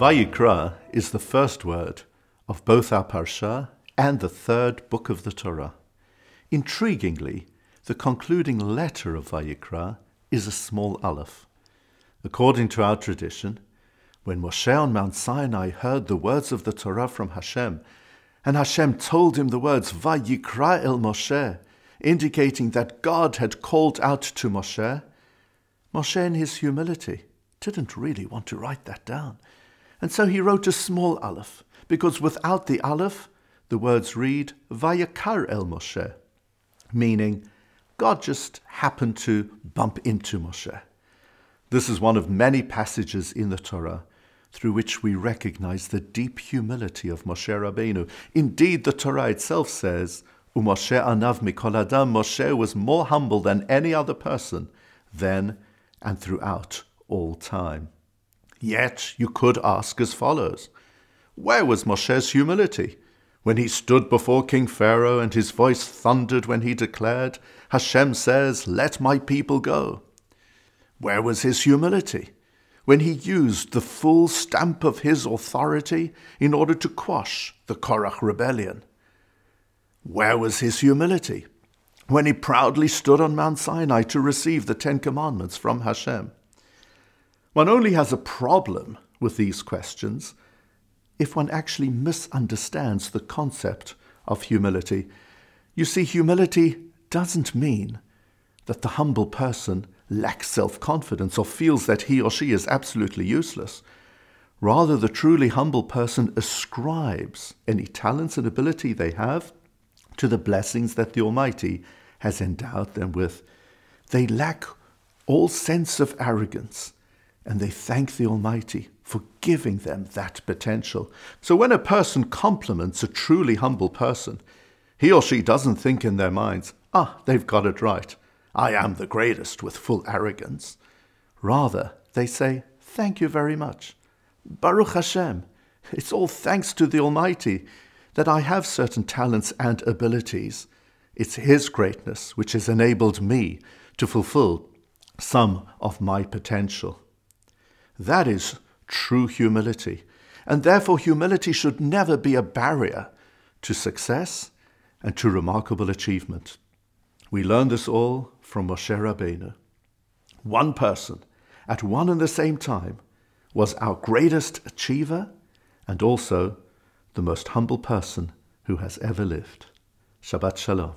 Vayikra is the first word of both our Parsha and the third book of the Torah. Intriguingly, the concluding letter of Vayikra is a small aleph. According to our tradition, when Moshe on Mount Sinai heard the words of the Torah from Hashem, and Hashem told him the words Vayikra el Moshe, indicating that God had called out to Moshe, Moshe in his humility didn't really want to write that down. And so he wrote a small aleph, because without the aleph, the words read Vayikra el Moshe, meaning God just happened to bump into Moshe. This is one of many passages in the Torah through which we recognize the deep humility of Moshe Rabbeinu. Indeed, the Torah itself says, Moshe anav mikol adam, Moshe was more humble than any other person then and throughout all time. Yet you could ask as follows: where was Moshe's humility when he stood before King Pharaoh and his voice thundered when he declared, Hashem says, let my people go? Where was his humility when he used the full stamp of his authority in order to quash the Korach rebellion? Where was his humility when he proudly stood on Mount Sinai to receive the 10 Commandments from Hashem? One only has a problem with these questions if one actually misunderstands the concept of humility. You see, humility doesn't mean that the humble person lacks self-confidence or feels that he or she is absolutely useless. Rather, the truly humble person ascribes any talents and ability they have to the blessings that the Almighty has endowed them with. They lack all sense of arrogance, and they thank the Almighty for giving them that potential. So when a person compliments a truly humble person, he or she doesn't think in their minds, they've got it right, I am the greatest, with full arrogance. Rather, they say, thank you very much. Baruch Hashem, it's all thanks to the Almighty that I have certain talents and abilities. It's His greatness which has enabled me to fulfill some of my potential. That is true humility, and therefore humility should never be a barrier to success and to remarkable achievement. We learn this all from Moshe Rabbeinu. One person, at one and the same time, was our greatest achiever and also the most humble person who has ever lived. Shabbat Shalom.